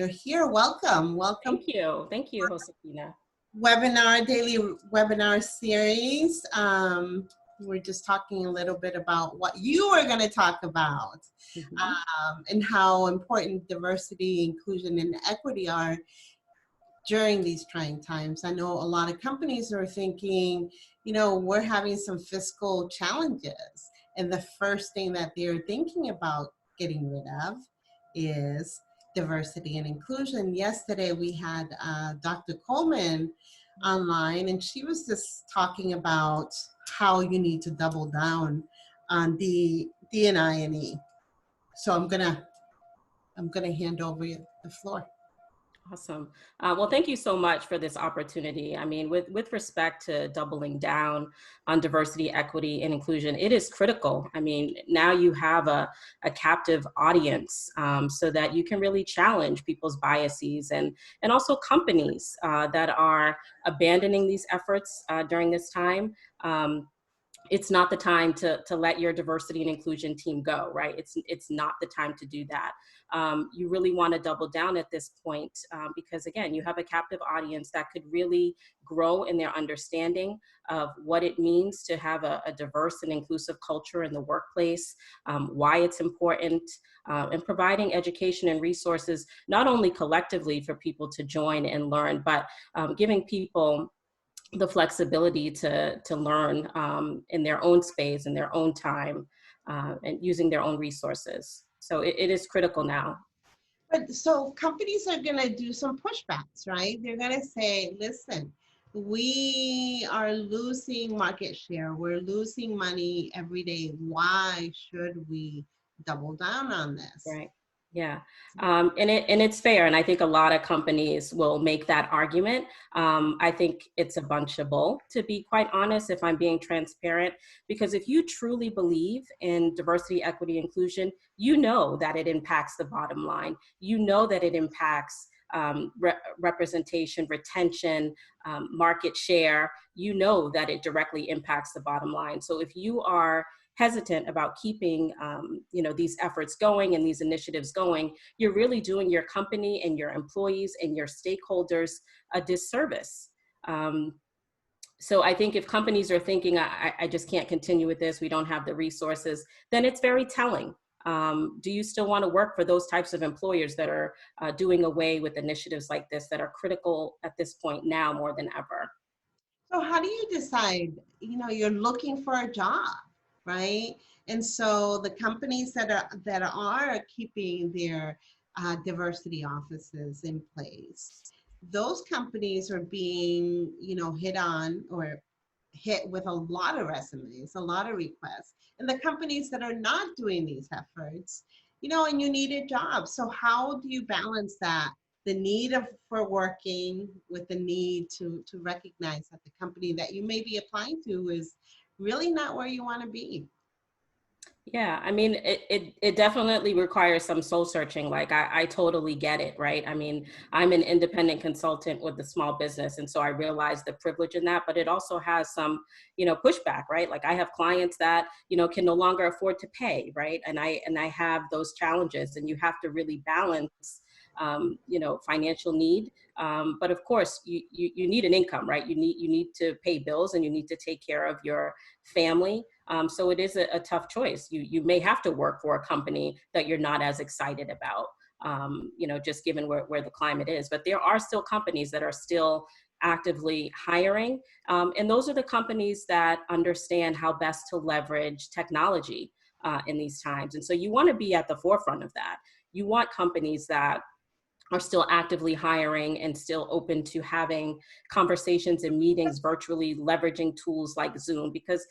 You're here. Welcome. Welcome. Thank you, Josefina. Daily webinar series. We're just talking a little bit about what you are going to talk about, and how important diversity, inclusion, and equity are during these trying times. I know a lot of companies are thinking, we're having some fiscal challenges, and the first thing that they're thinking about getting rid of is diversity and inclusion. Yesterday we had Dr. Coleman online, and she was just talking about how you need to double down on D&I and E. So I'm gonna hand over the floor. Awesome. Well, thank you so much for this opportunity. I mean, with respect to doubling down on diversity, equity, and inclusion, it is critical. I mean, now you have a captive audience, so that you can really challenge people's biases and also companies that are abandoning these efforts during this time. It's not the time to let your diversity and inclusion team go, right? It's not the time to do that. You really want to double down at this point because, again, you have a captive audience that could really grow in their understanding of what it means to have a diverse and inclusive culture in the workplace, why it's important, and providing education and resources, not only collectively for people to join and learn, but giving people the flexibility to learn in their own space, in their own time, and using their own resources. So it is critical now. But so companies are going to do some pushbacks, right? They're going to say, listen, we are losing market share. We're losing money every day. Why should we double down on this? Right. Yeah, and it's fair, and I think a lot of companies will make that argument. I think it's a bunch of bull, to be quite honest, if I'm being transparent, because if you truly believe in diversity, equity, inclusion, you know that it impacts the bottom line. You know that it impacts representation, retention, market share. You know that it directly impacts the bottom line. So if you are hesitant about keeping these efforts going and these initiatives going, you're really doing your company and your employees and your stakeholders a disservice. So I think if companies are thinking, I just can't continue with this, we don't have the resources, then it's very telling. Do you still want to work for those types of employers that are doing away with initiatives like this that are critical at this point now more than ever? So how do you decide, you're looking for a job, right? And so the companies that are keeping their diversity offices in place, those companies are being, hit with a lot of resumes, a lot of requests. And the companies that are not doing these efforts, and you need a job. So how do you balance that? The need for working with the need to recognize that the company that you may be applying to is really not where you want to be. Yeah, I mean, it definitely requires some soul searching. Like I totally get it, right? I mean, I'm an independent consultant with a small business, and so I realize the privilege in that, but it also has some, pushback, right? Like I have clients that, can no longer afford to pay, right? And I have those challenges, and you have to really balance financial need. But of course, you need an income, right? You need to pay bills, and you need to take care of your family. So it is a tough choice. You may have to work for a company that you're not as excited about, just given where the climate is. But there are still companies that are still actively hiring. And those are the companies that understand how best to leverage technology in these times. And so you want to be at the forefront of that. You want companies that are still actively hiring and still open to having conversations and meetings virtually, leveraging tools like Zoom, because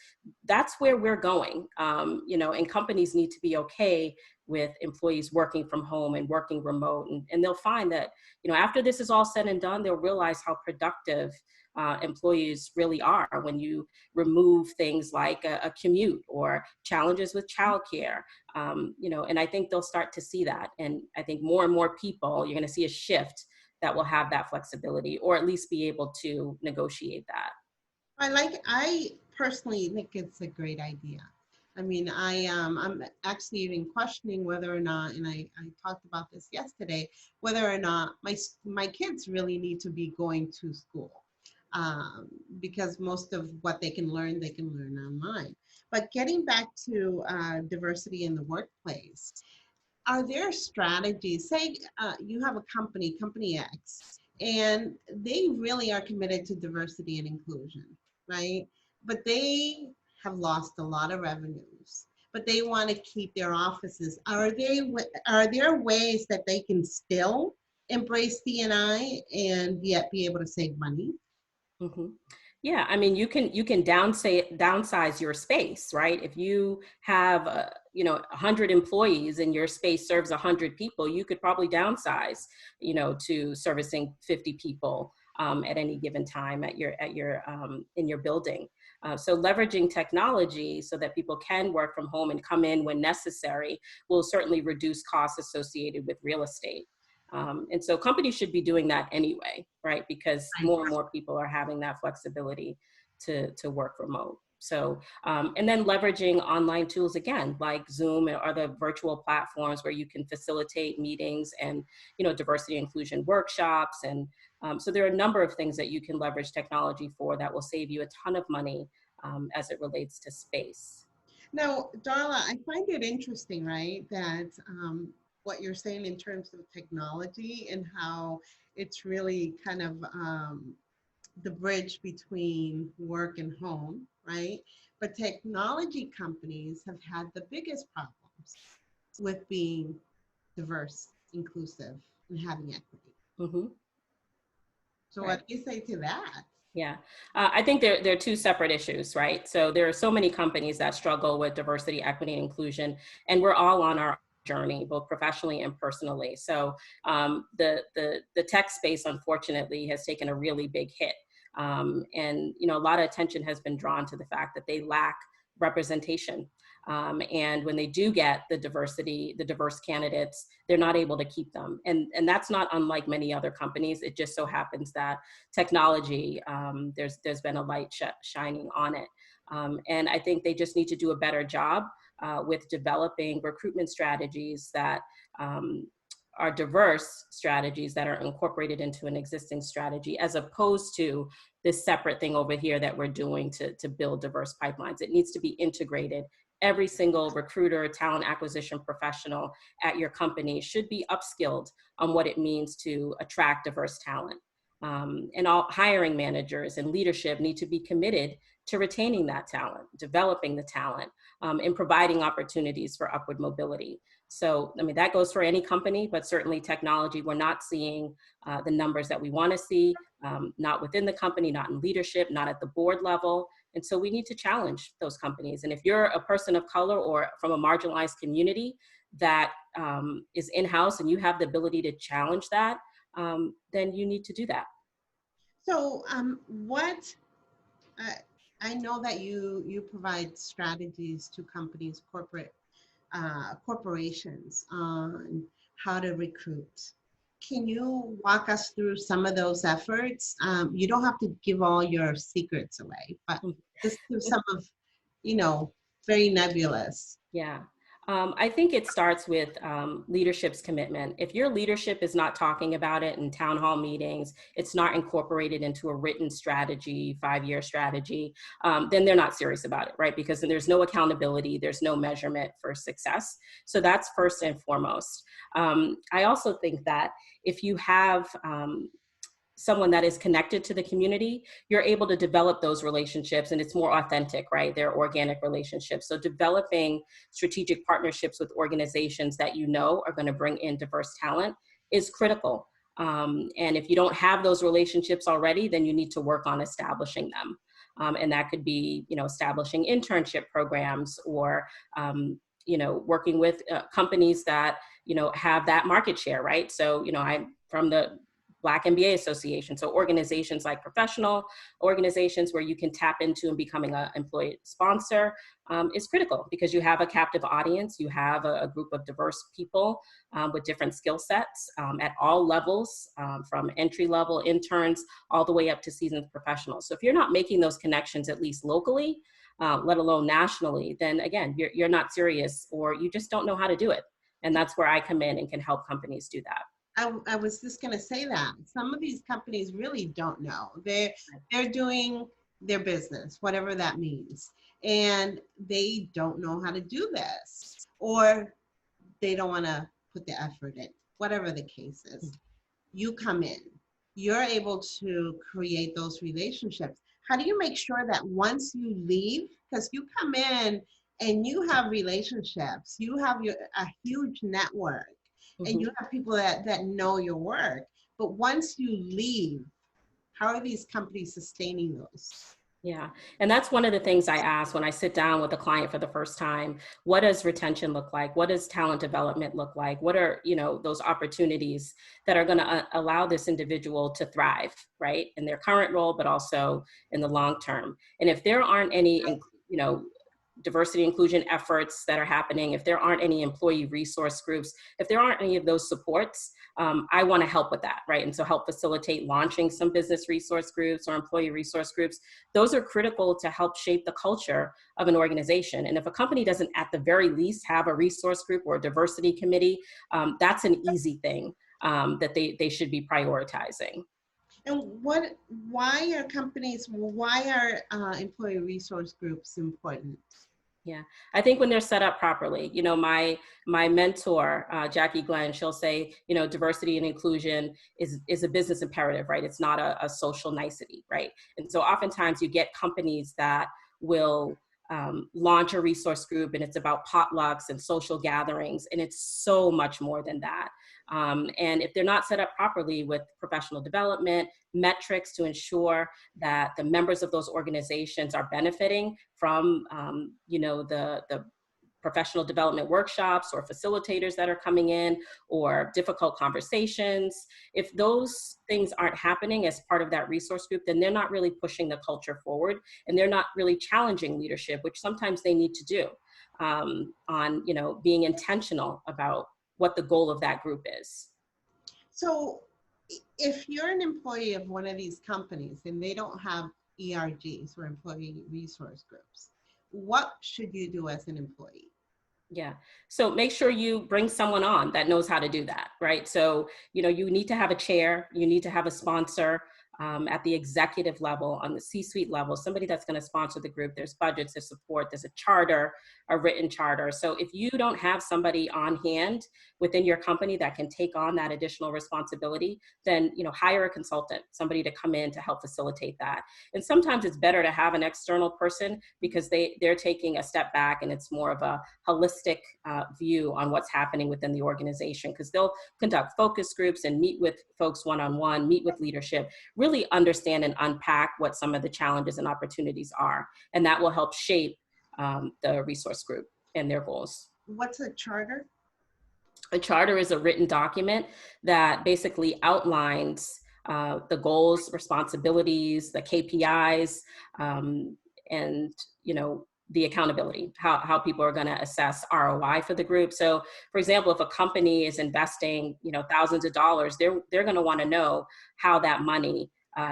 that's where we're going. And companies need to be okay with employees working from home and working remote. And they'll find that, after this is all said and done, they'll realize how productive employees really are when you remove things like a commute or challenges with childcare. And I think they'll start to see that. And I think more and more people, you're going to see a shift that will have that flexibility, or at least be able to negotiate that. I personally think it's a great idea. I mean, I'm actually even questioning whether or not, and I talked about this yesterday, whether or not my kids really need to be going to school, um, because most of what they can learn online. But getting back to diversity in the workplace, are there strategies? Say you have a company X, and they really are committed to diversity and inclusion, right? But they have lost a lot of revenues, but they want to keep their offices. Are there ways that they can still embrace D&I and yet be able to save money? hmm Yeah, I mean, you can downsize your space, right? If you have 100 employees and your space serves 100 people, you could probably downsize, to servicing 50 people at any given time at your in your building. So leveraging technology so that people can work from home and come in when necessary will certainly reduce costs associated with real estate. And so companies should be doing that anyway, right? Because more and more people are having that flexibility to work remote. So, and then leveraging online tools again, like Zoom or other virtual platforms where you can facilitate meetings and, diversity inclusion workshops. And so there are a number of things that you can leverage technology for that will save you a ton of money as it relates to space. Now, Darla, I find it interesting, right, that what you're saying in terms of technology and how it's really kind of the bridge between work and home, right? But technology companies have had the biggest problems with being diverse, inclusive, and having equity. hmm So, Right. what do you say to that? Yeah, I think they're two separate issues, right? So there are so many companies that struggle with diversity, equity, and inclusion, and we're all on our journey, both professionally and personally. So the tech space, unfortunately, has taken a really big hit, and a lot of attention has been drawn to the fact that they lack representation. And when they do get the diverse candidates, they're not able to keep them. And that's not unlike many other companies. It just so happens that technology, there's been a light shining on it. And I think they just need to do a better job with developing recruitment strategies that are diverse strategies that are incorporated into an existing strategy, as opposed to this separate thing over here that we're doing to build diverse pipelines. It needs to be integrated. Every single recruiter, talent acquisition professional at your company should be upskilled on what it means to attract diverse talent. And all hiring managers and leadership need to be committed to retaining that talent, developing the talent, and providing opportunities for upward mobility. So, I mean, that goes for any company, but certainly technology, we're not seeing the numbers that we want to see, not within the company, not in leadership, not at the board level. And so we need to challenge those companies. And if you're a person of color or from a marginalized community that is in-house and you have the ability to challenge that, then you need to do that. So, uh, I know that you provide strategies to companies, corporations on how to recruit. Can you walk us through some of those efforts? You don't have to give all your secrets away, but just through some of, you know, very nebulous. Yeah. I think it starts with leadership's commitment. If your leadership is not talking about it in town hall meetings, it's not incorporated into a written strategy, 5-year strategy, then they're not serious about it, right? Because then there's no accountability, there's no measurement for success. So that's first and foremost. I also think that if you have someone that is connected to the community, you're able to develop those relationships and it's more authentic, right? They're organic relationships. So developing strategic partnerships with organizations that you know are going to bring in diverse talent is critical. And if you don't have those relationships already, then you need to work on establishing them. And that could be, establishing internship programs or, working with companies that, have that market share, right? So, I'm from the Black MBA Association. So organizations like professional organizations where you can tap into and becoming an employee sponsor is critical because you have a captive audience, you have a group of diverse people with different skill sets at all levels, from entry level interns all the way up to seasoned professionals. So if you're not making those connections, at least locally, let alone nationally, then again, you're not serious, or you just don't know how to do it. And that's where I come in and can help companies do that. I was just going to say that some of these companies really don't know. They're doing their business, whatever that means, and they don't know how to do this, or they don't want to put the effort in, whatever the case is. You come in, you're able to create those relationships. How do you make sure that once you leave, because you come in and you have relationships, you have a huge network, and you have people that know your work, but once you leave, how are these companies sustaining those? Yeah. And that's one of the things I ask when I sit down with a client for the first time. What does retention look like? What does talent development look like? What are, those opportunities that are going to allow this individual to thrive, right? In their current role, but also in the long term. And if there aren't any, diversity inclusion efforts that are happening, if there aren't any employee resource groups, if there aren't any of those supports, I want to help with that, right? And so help facilitate launching some business resource groups or employee resource groups. Those are critical to help shape the culture of an organization. And if a company doesn't at the very least have a resource group or a diversity committee, that's an easy thing that they should be prioritizing. And why are employee resource groups important? Yeah, I think when they're set up properly, my mentor, Jackie Glenn, she'll say, diversity and inclusion is a business imperative, right? It's not a social nicety, right? And so oftentimes you get companies that will launch a resource group, and it's about potlucks and social gatherings, and it's so much more than that. And if they're not set up properly with professional development, metrics to ensure that the members of those organizations are benefiting from, the professional development workshops or facilitators that are coming in, or difficult conversations. If those things aren't happening as part of that resource group, then they're not really pushing the culture forward, and they're not really challenging leadership, which sometimes they need to do, on, being intentional about what the goal of that group is. So if you're an employee of one of these companies and they don't have ERGs, or employee resource groups, what should you do as an employee? Yeah. So make sure you bring someone on that knows how to do that, right? So, you need to have a chair, you need to have a sponsor at the executive level, on the C-suite level, somebody that's going to sponsor the group. There's budgets, there's support, there's a charter, a written charter. So if you don't have somebody on hand within your company that can take on that additional responsibility, then, hire a consultant, somebody to come in to help facilitate that. And sometimes it's better to have an external person, because they're taking a step back, and it's more of a holistic view on what's happening within the organization, because they'll conduct focus groups and meet with folks one-on-one, meet with leadership, really understand and unpack what some of the challenges and opportunities are. And that will help shape the resource group and their goals. What's a charter? A charter is a written document that basically outlines the goals, responsibilities, the KPIs, and, the accountability, how people are going to assess ROI for the group. So, for example, if a company is investing, thousands of dollars, they're going to want to know how that money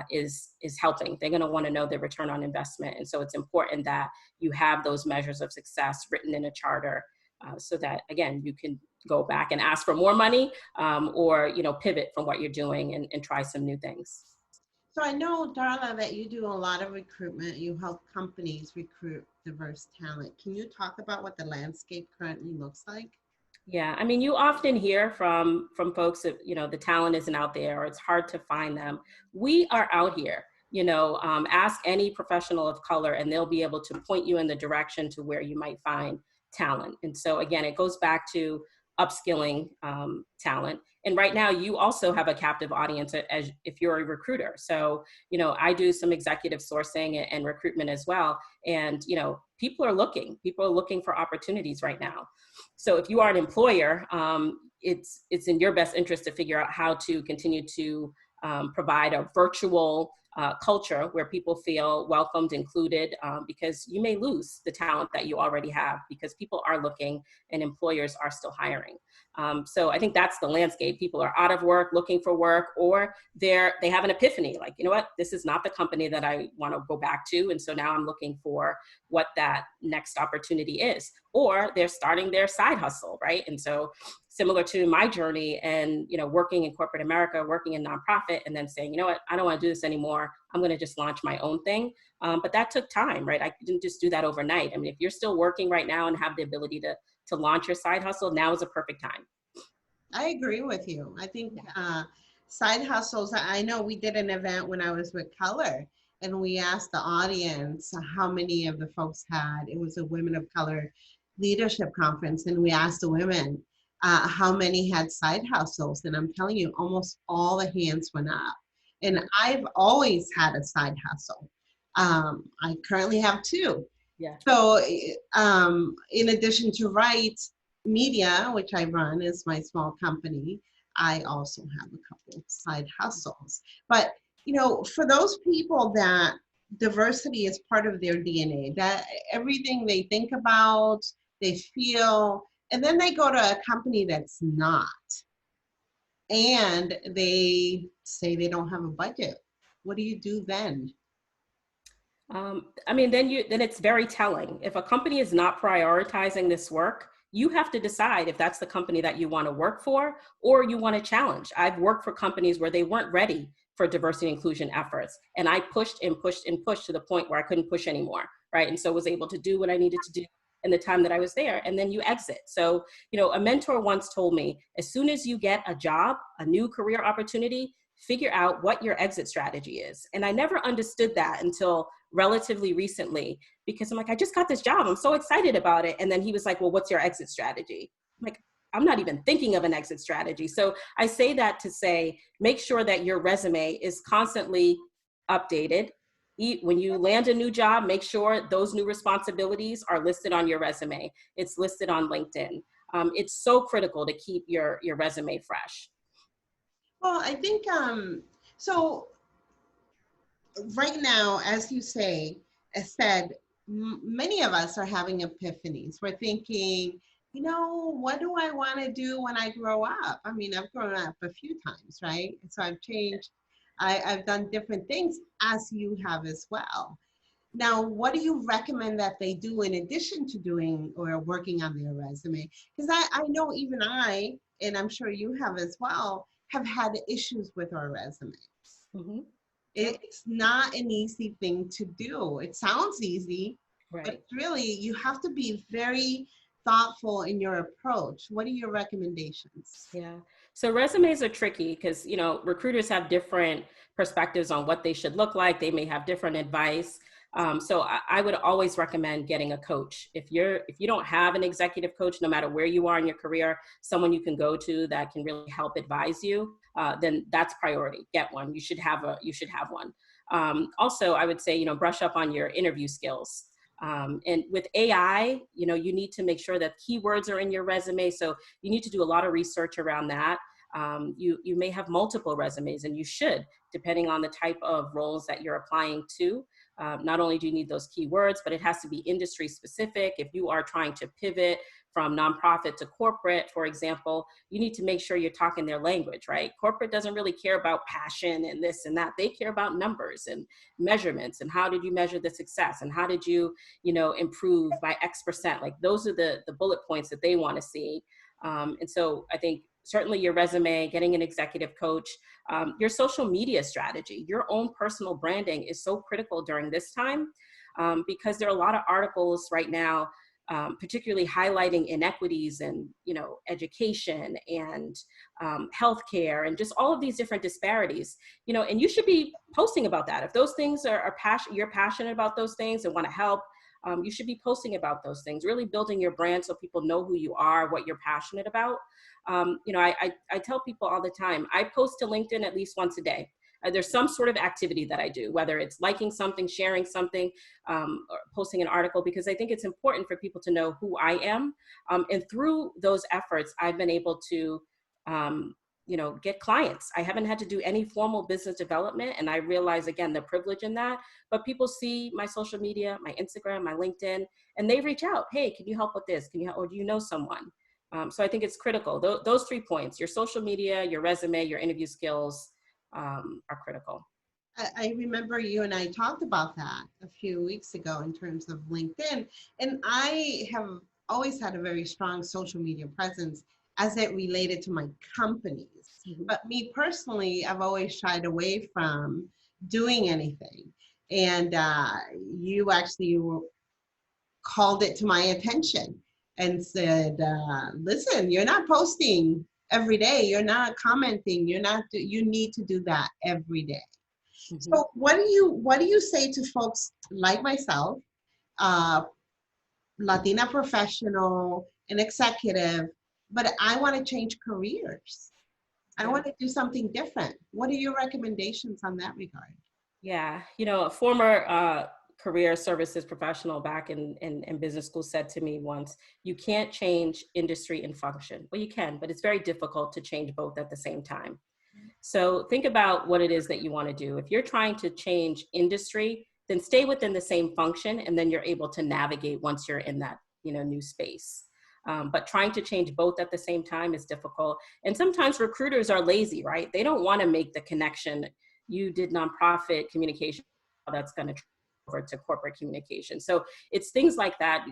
is helping. They're going to want to know the return on investment. And so it's important that you have those measures of success written in a charter, so that, again, you can go back and ask for more money, or, pivot from what you're doing and try some new things. So I know, Darla, that you do a lot of recruitment. You help companies recruit diverse talent. Can you talk about what the landscape currently looks like? Yeah, I mean, you often hear from folks that, the talent isn't out there, or it's hard to find them. We are out here. Ask any professional of color, and they'll be able to point you in the direction to where you might find talent. And so again, it goes back to upskilling talent. And right now, you also have a captive audience as if you're a recruiter. So, I do some executive sourcing and recruitment as well. And, people are looking for opportunities right now. So if you are an employer, it's in your best interest to figure out how to continue to provide a virtual culture where people feel welcomed, included, because you may lose the talent that you already have because people are looking and employers are still hiring. So I think that's the landscape. People are out of work, looking for work, or they have an epiphany, like, you know what, this is not the company that I want to go back to. And so now I'm looking for what that next opportunity is, or they're starting their side hustle, right? And so similar to my journey and, working in corporate America, working in nonprofit, and then saying, you know what, I don't want to do this anymore. I'm going to just launch my own thing. But that took time, right? I didn't just do that overnight. I mean, if you're still working right now and have the ability to launch your side hustle, now is a perfect time. I agree with you. I think side hustles, I know we did an event when I was with Color, and we asked the audience how many of the folks had, it was a Women of Color leadership conference, and we asked the women how many had side hustles. And I'm telling you, almost all the hands went up. And I've always had a side hustle. I currently have two. Yeah. So in addition to Right Media, which I run as my small company, I also have a couple of side hustles. But, for those people that diversity is part of their DNA, that everything they think about, they feel, and then they go to a company that's not, and they say they don't have a budget. What do you do then? I mean, then it's very telling. If a company is not prioritizing this work, you have to decide if that's the company that you want to work for or you want to challenge. I've worked for companies where they weren't ready for diversity and inclusion efforts, and I pushed and pushed and pushed to the point where I couldn't push anymore, right? And so was able to do what I needed to do in the time that I was there, and then you exit. So, a mentor once told me, as soon as you get a job, a new career opportunity, figure out what your exit strategy is. And I never understood that until relatively recently, because I'm like, I just got this job, I'm so excited about it. And then he was like, well, what's your exit strategy? I'm like, I'm not even thinking of an exit strategy. So I say that to say, make sure that your resume is constantly updated. When you land a new job, make sure those new responsibilities are listed on your resume. It's listed on LinkedIn. It's so critical to keep your resume fresh. Well, I think, so right now, as you say, as said, many of us are having epiphanies. We're thinking, what do I want to do when I grow up? I mean, I've grown up a few times, right? So I've changed. I've done different things, as you have as well. Now, what do you recommend that they do in addition to doing or working on their resume? Because I know even and I'm sure you have as well, have had issues with our resumes. Mm-hmm. It's not an easy thing to do. It sounds easy, Right. but really you have to be very thoughtful in your approach. What are your recommendations? Yeah. So resumes are tricky because, recruiters have different perspectives on what they should look like. They may have different advice. So I would always recommend getting a coach. If you don't have an executive coach, no matter where you are in your career, someone you can go to that can really help advise you, then that's priority. Get one. You should have one. Also, I would say, brush up on your interview skills. And with AI, you need to make sure that keywords are in your resume. So you need to do a lot of research around that. You may have multiple resumes, and you should, depending on the type of roles that you're applying to. Not only do you need those keywords, but it has to be industry specific. If you are trying to pivot from nonprofit to corporate, for example, you need to make sure you're talking their language, right? Corporate doesn't really care about passion and this and that. They care about numbers and measurements and how did you measure the success and how did you, improve by X%. Like those are the bullet points that they want to see. And so I think certainly your resume, getting an executive coach, your social media strategy, your own personal branding is so critical during this time because there are a lot of articles right now, particularly highlighting inequities in, education and healthcare and just all of these different disparities, and you should be posting about that. If those things you're passionate about those things and want to help, you should be posting about those things, really building your brand so people know who you are, what you're passionate about. I tell people all the time, I post to LinkedIn at least once a day. There's some sort of activity that I do, whether it's liking something, sharing something, or posting an article, because I think it's important for people to know who I am. And through those efforts, I've been able to get clients. I haven't had to do any formal business development. And I realize, again, the privilege in that. But people see my social media, my Instagram, my LinkedIn, and they reach out. Hey, can you help with this? Can you help, or do you know someone? So I think it's critical. Those 3 points, your social media, your resume, your interview skills are critical. I remember you and I talked about that a few weeks ago in terms of LinkedIn. And I have always had a very strong social media presence as it related to my companies. Mm-hmm. But me personally, I've always shied away from doing anything. And you actually called it to my attention and said, listen, you're not posting every day. You're not commenting. You need to do that every day. Mm-hmm. So what do you say to folks like myself, Latina professional, an executive, but I want to change careers. I want to do something different. What are your recommendations on that regard? Yeah, a former career services professional back in business school said to me once, you can't change industry and function. Well, you can, but it's very difficult to change both at the same time. So think about what it is that you want to do. If you're trying to change industry, then stay within the same function, and then you're able to navigate once you're in that new space. But trying to change both at the same time is difficult. And sometimes recruiters are lazy, right? They don't want to make the connection. You did nonprofit communication, that's going to over to corporate communication. So it's things like that,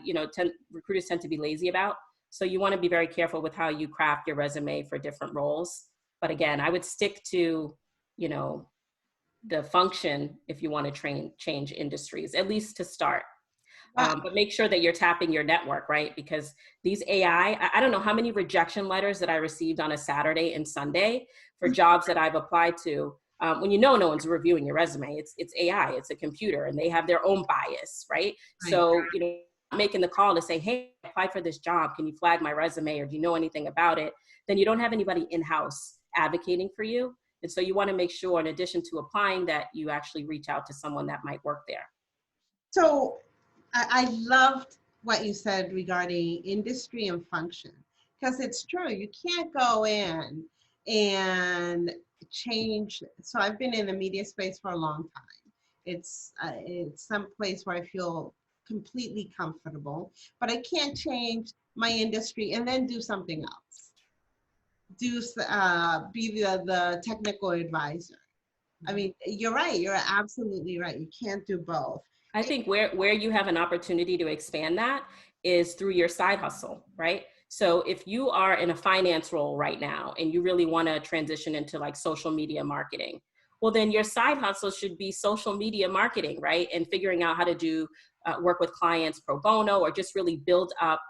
recruiters tend to be lazy about. So you want to be very careful with how you craft your resume for different roles. But again, I would stick to, the function if you want to change industries, at least to start. But make sure that you're tapping your network, right? Because these I don't know how many rejection letters that I received on a Saturday and Sunday for jobs that I've applied to. When no one's reviewing your resume, it's AI, it's a computer, and they have their own bias, right? So, making the call to say, hey, I applied for this job, can you flag my resume, or do you know anything about it? Then you don't have anybody in-house advocating for you. And so you want to make sure, in addition to applying, that you actually reach out to someone that might work there. So I loved what you said regarding industry and function, because it's true. You can't go in and change. So I've been in the media space for a long time. It's some place where I feel completely comfortable, but I can't change my industry and then do something else. Be the technical advisor. I mean, you're right. You're absolutely right. You can't do both. I think where you have an opportunity to expand that is through your side hustle, right? So if you are in a finance role right now and you really want to transition into like social media marketing, well, then your side hustle should be social media marketing, right? And figuring out how to do work with clients pro bono, or just really build up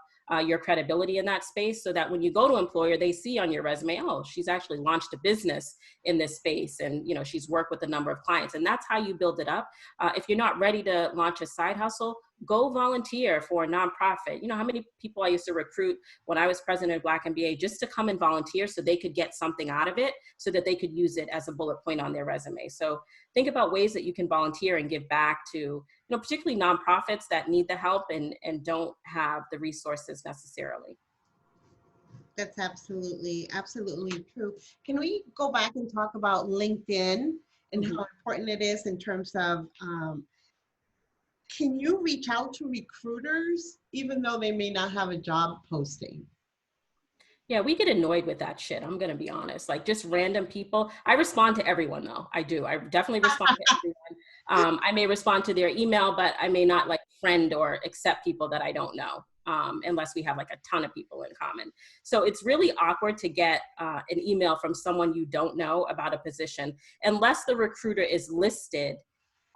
your credibility in that space, so that when you go to employer, they see on your resume, oh, she's actually launched a business in this space, and she's worked with a number of clients, and that's how you build it up. If you're not ready to launch a side hustle, go volunteer for a nonprofit. How many people I used to recruit when I was president of Black MBA just to come and volunteer so they could get something out of it, so that they could use it as a bullet point on their resume. So think about ways that you can volunteer and give back to, particularly nonprofits that need the help and don't have the resources necessarily. That's absolutely true. Can we go back and talk about LinkedIn and how important it is in terms of, can you reach out to recruiters even though they may not have a job posting? Yeah, we get annoyed with that shit. I'm going to be honest. Like, just random people. I respond to everyone, though. I do. I definitely respond to everyone. I may respond to their email, but I may not friend or accept people that I don't know, unless we have a ton of people in common. So it's really awkward to get an email from someone you don't know about a position, unless the recruiter is listed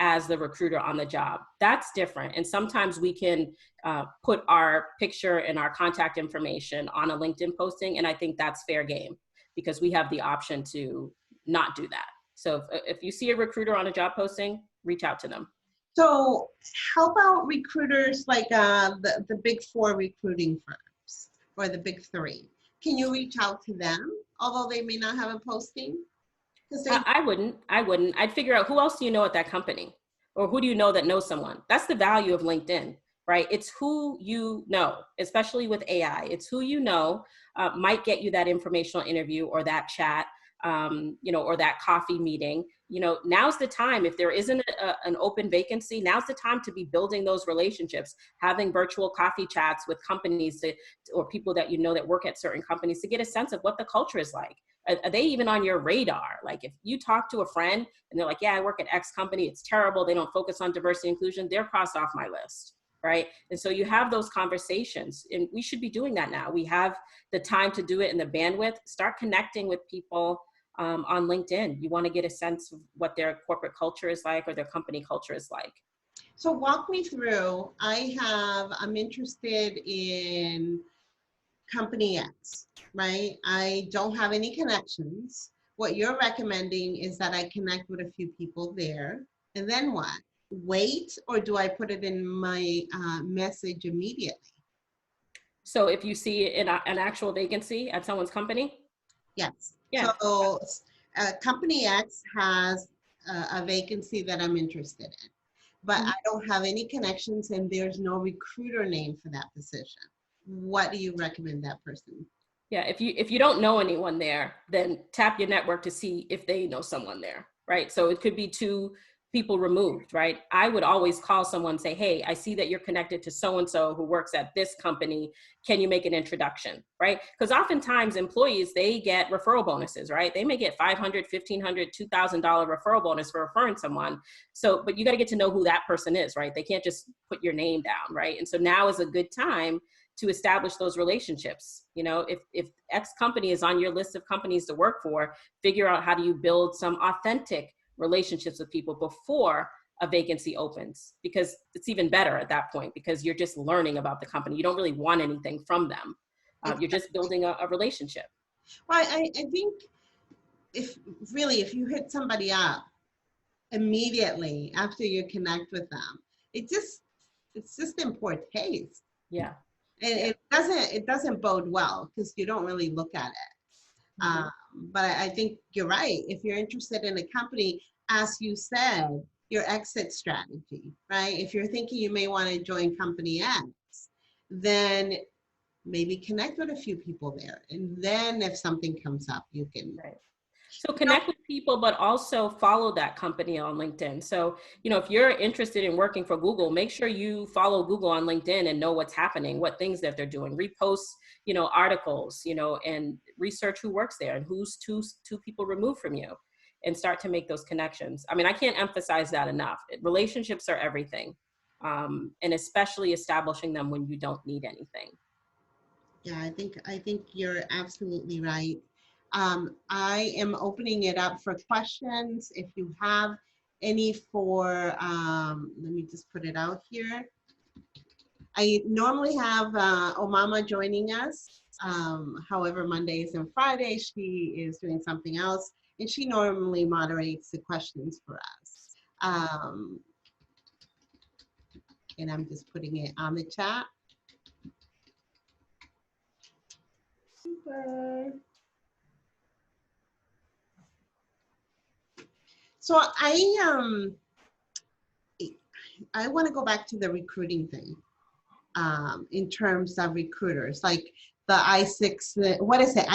as the recruiter on the job. That's different. And sometimes we can put our picture and our contact information on a LinkedIn posting. And I think that's fair game, because we have the option to not do that. So if you see a recruiter on a job posting, reach out to them. So how about recruiters like the big 4 recruiting firms, or the big 3? Can you reach out to them, although they may not have a posting? I wouldn't. I'd figure out, who else do you know at that company? Or who do you know that knows someone? That's the value of LinkedIn, right? It's who you know, especially with AI. It's who you know might get you that informational interview or that chat. or that coffee meeting, now's the time. If there isn't an open vacancy, now's the time to be building those relationships, having virtual coffee chats with companies or people that that work at certain companies to get a sense of what the culture is like. Are they even on your radar? Like if you talk to a friend and they're like, yeah, I work at X company, it's terrible, they don't focus on diversity and inclusion, they're crossed off my list, right? And so you have those conversations, and we should be doing that now. We have the time to do it and the bandwidth. Start connecting with people on LinkedIn. You want to get a sense of what their corporate culture is like or their company culture is like. So walk me through. I'm interested in company X, right? I don't have any connections. What you're recommending is that I connect with a few people there. And then what? Wait, or do I put it in my message immediately? So if you see an actual vacancy at someone's company? Yes. Yeah. So company X has a vacancy that I'm interested in, but I don't have any connections and there's no recruiter name for that position. What do you recommend that person? Yeah, if you don't know anyone there, then tap your network to see if they know someone there, right? So it could be 2 people removed, right? I would always call someone and say, hey, I see that you're connected to so-and-so who works at this company. Can you make an introduction, right? Because oftentimes employees, they get referral bonuses, right? They may get $500, $1,500, $2,000 referral bonus for referring someone. So, but you got to get to know who that person is, right? They can't just put your name down, right? And so now is a good time to establish those relationships. If X company is on your list of companies to work for, figure out how do you build some authentic relationships with people before a vacancy opens, because it's even better at that point because you're just learning about the company. You don't really want anything from them. You're just building a relationship. Well, I think if you hit somebody up immediately after you connect with them, it's just in poor taste. Yeah. And it doesn't bode well because you don't really look at it. But I think you're right. If you're interested in a company, as you said, your exit strategy, right? If you're thinking you may want to join company X, then maybe connect with a few people there. And then if something comes up, you can. Right. So connect with people, but also follow that company on LinkedIn. So, if you're interested in working for Google, make sure you follow Google on LinkedIn and know what's happening, what things that they're doing, repost, articles, and research who works there and who's two people removed from you, and start to make those connections. I mean, I can't emphasize that enough. Relationships are everything. And especially establishing them when you don't need anything. Yeah, I think you're absolutely right. I am opening it up for questions. If you have any let me just put it out here. I normally have Omama joining us. However, Mondays and Fridays, she is doing something else, and she normally moderates the questions for us. And I'm just putting it on the chat. Super. So I want to go back to the recruiting thing in terms of recruiters, like the I6, what is it?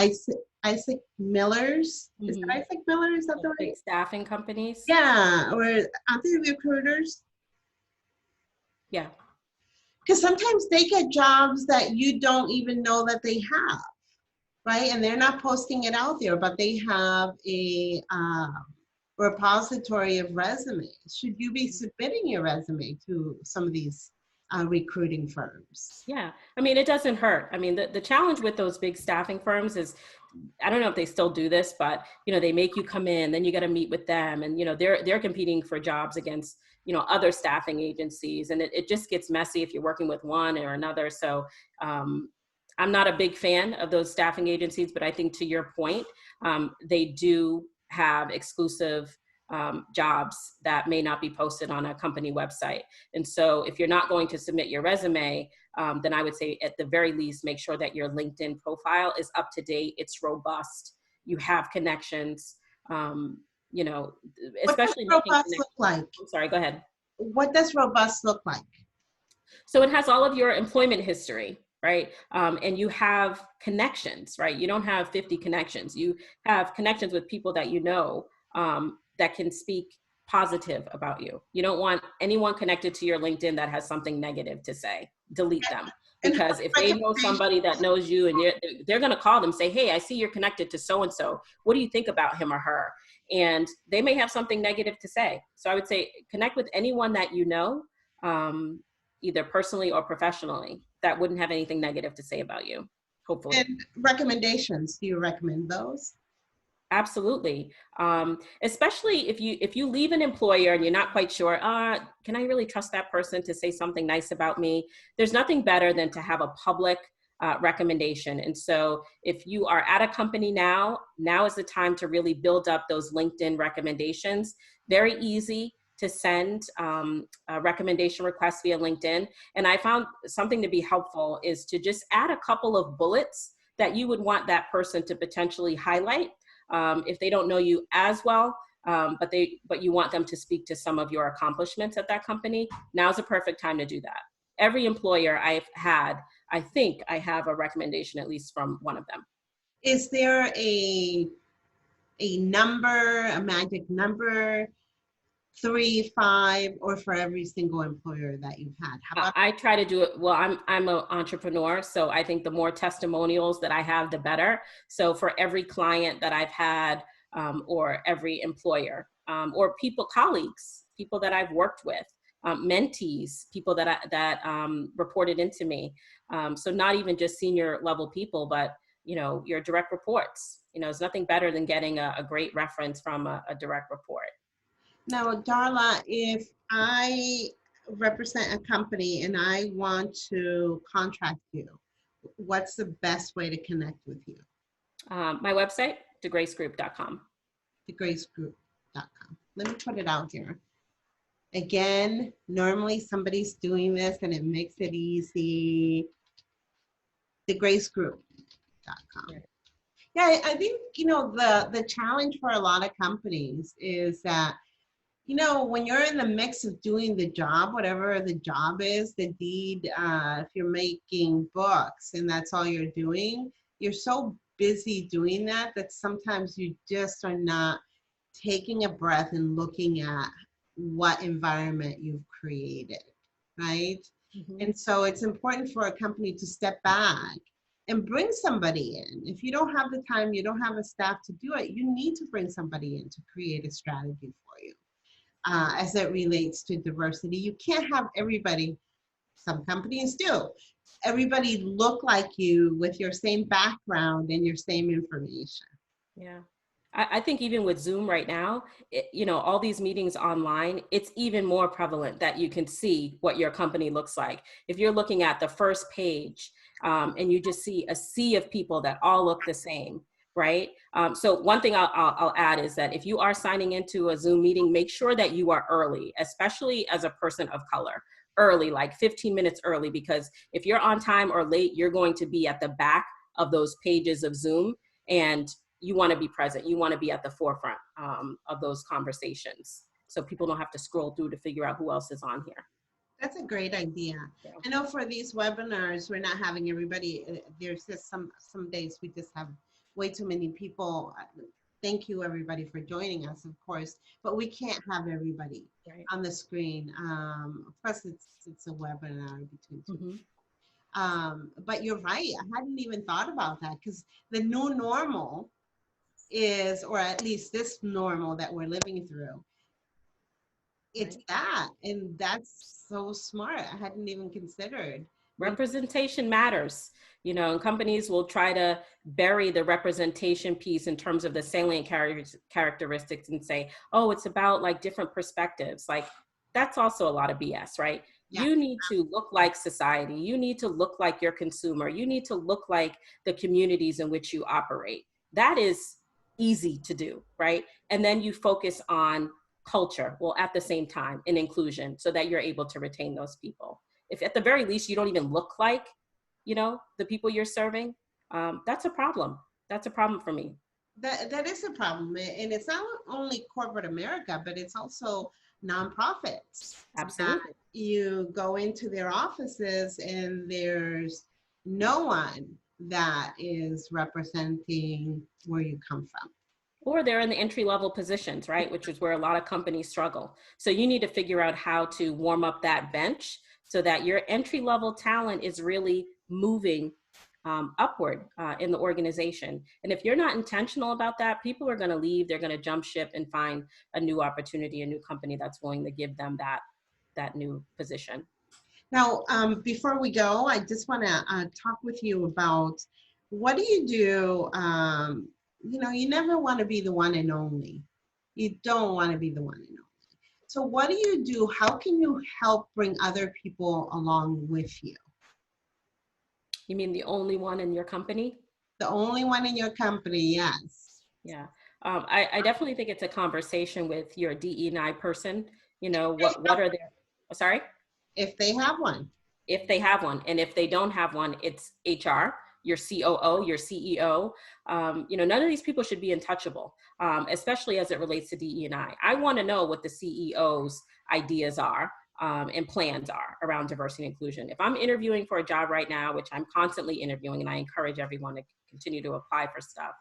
Isaac Millers? Is it Isaac Miller? Is that the right? Big staffing companies? Yeah, or aren't they recruiters? Yeah. Because sometimes they get jobs that you don't even know that they have, right? And they're not posting it out there, but they have a repository of resumes. Should you be submitting your resume to some of these recruiting firms? Yeah, I mean, it doesn't hurt. I mean, the challenge with those big staffing firms is, I don't know if they still do this, but, they make you come in, then you got to meet with them. And, they're competing for jobs against, other staffing agencies. And it just gets messy if you're working with one or another. So I'm not a big fan of those staffing agencies, but I think to your point, they do have exclusive jobs that may not be posted on a company website. And so if you're not going to submit your resume, then I would say at the very least, make sure that your LinkedIn profile is up to date, it's robust, you have connections, especially what does robust look like? I'm sorry, go ahead. What does robust look like? So it has all of your employment history, right? And you have connections, right? You don't have 50 connections. You have connections with people that you know, that can speak positive about you. You don't want anyone connected to your LinkedIn that has something negative to say. Delete them. And Because if they know somebody that knows you, and they're going to call them, say, hey, I see you're connected to so-and-so. What do you think about him or her? And they may have something negative to say. So I would say connect with anyone that you know, either personally or professionally, that wouldn't have anything negative to say about you, hopefully. and recommendations, do you recommend those? Absolutely. Especially if you leave an employer and you're not quite sure, can I really trust that person to say something nice about me? There's nothing better than to have a public recommendation. And so if you are at a company now is the time to really build up those LinkedIn recommendations. Very easy to send a recommendation request via LinkedIn. And I found something to be helpful is to just add a couple of bullets that you would want that person to potentially highlight. If they don't know you as well, but you want them to speak to some of your accomplishments at that company, now's a perfect time to do that. Every employer I've had, I think I have a recommendation at least from one of them. Is there a number, a magic number, 3, 5, or for every single employer that you've had? How about I try to do it. Well, I'm an entrepreneur, so I think the more testimonials that I have, the better. So for every client that I've had, or every employer, or colleagues, people that I've worked with, mentees, people that reported into me. So not even just senior level people, but your direct reports. It's nothing better than getting a great reference from a direct report. now, Darla, if I represent a company and I want to contract you, what's the best way to connect with you? My website, degracegroup.com. thegracegroup.com. Let me put it out here. Again, normally somebody's doing this and it makes it easy. thegracegroup.com. Yeah, I think, the challenge for a lot of companies is that, when you're in the mix of doing the job, whatever the job is, the deed, if you're making books and that's all you're doing, you're so busy doing that sometimes you just are not taking a breath and looking at what environment you've created, right? Mm-hmm. And so it's important for a company to step back and bring somebody in. If you don't have the time, you don't have a staff to do it, you need to bring somebody in to create a strategy for you. As it relates to diversity, you can't have everybody, some companies do, everybody look like you with your same background and your same information. Yeah. I think even with Zoom right now, all these meetings online, it's even more prevalent that you can see what your company looks like. If you're looking at the first page, and you just see a sea of people that all look the same, right? So one thing I'll add is that if you are signing into a Zoom meeting, make sure that you are early, especially as a person of color. Early, like 15 minutes early, because if you're on time or late, you're going to be at the back of those pages of Zoom, and you want to be present. You want to be at the forefront of those conversations, so people don't have to scroll through to figure out who else is on here. That's a great idea. Yeah. I know for these webinars, we're not having everybody. There's just some days we just have way too many people. Thank you everybody for joining us, of course, but we can't have everybody on the screen. Plus it's a webinar between two. Mm-hmm. But you're right. I hadn't even thought about that, because the new normal is, or at least this normal that we're living through, it's that, and that's so smart. I hadn't even considered. Representation matters, and companies will try to bury the representation piece in terms of the salient characteristics and say, oh, it's about like different perspectives. Like, that's also a lot of BS, right? Yeah. You need to look like society. You need to look like your consumer. You need to look like the communities in which you operate. That is easy to do, right? And then you focus on culture, well, at the same time, and inclusion, so that you're able to retain those people. If at the very least you don't even look like, the people you're serving, that's a problem. That's a problem for me. That is a problem, and it's not only corporate America, but it's also nonprofits. Absolutely. You go into their offices and there's no one that is representing where you come from. Or they're in the entry level positions, right? Which is where a lot of companies struggle. So you need to figure out how to warm up that bench so that your entry level talent is really moving upward in the organization. And if you're not intentional about that, people are going to leave. They're going to jump ship and find a new opportunity, a new company that's willing to give them that new position. Now, before we go, I just want to talk with you about what do you do? You know, you never want to be the one and only. You don't want to be the one and only. So what do you do? How can you help bring other people along with you? You mean the only one in your company? The only one in your company, yes. Yeah. I definitely think it's a conversation with your DE&I person. You know, what are their, sorry? If they have one. If they have one. And if they don't have one, it's HR, your COO, your CEO. You know, none of these people should be untouchable, especially as it relates to DE&I. I want to know what the CEO's ideas are and plans are around diversity and inclusion. If I'm interviewing for a job right now, which I'm constantly interviewing, and I encourage everyone to continue to apply for stuff,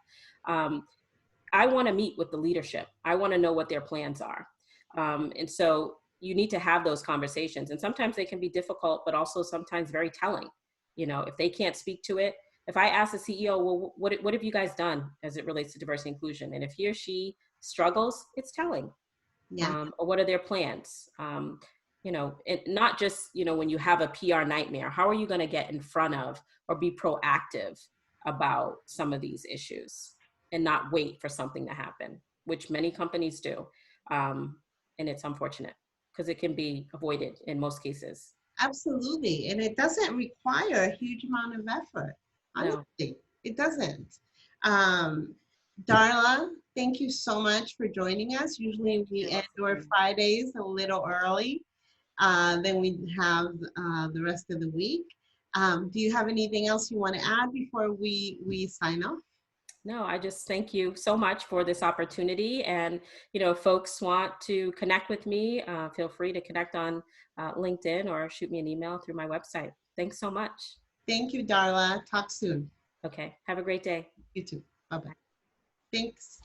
I want to meet with the leadership. I want to know what their plans are. And so you need to have those conversations. And sometimes they can be difficult, but also sometimes very telling. You know, if they can't speak to it, if I ask the CEO, well, what have you guys done as it relates to diversity and inclusion? And if he or she struggles, it's telling. Yeah. Or what are their plans? You know, not just, you know, when you have a PR nightmare, how are you going to get in front of or be proactive about some of these issues and not wait for something to happen, which many companies do. And it's unfortunate because it can be avoided in most cases. Absolutely. And it doesn't require a huge amount of effort. No, Honestly, it doesn't. Um, Darla, thank you so much for joining us. Usually we you're end our welcome. Fridays a little early than we have the rest of the week. Do you have anything else you want to add before we sign off? No, I just thank you so much for this opportunity. And, you know, if folks want to connect with me, feel free to connect on LinkedIn or shoot me an email through my website. Thanks so much. Thank you, Darla. Talk soon. Okay. Have a great day. You too. Bye-bye. Thanks.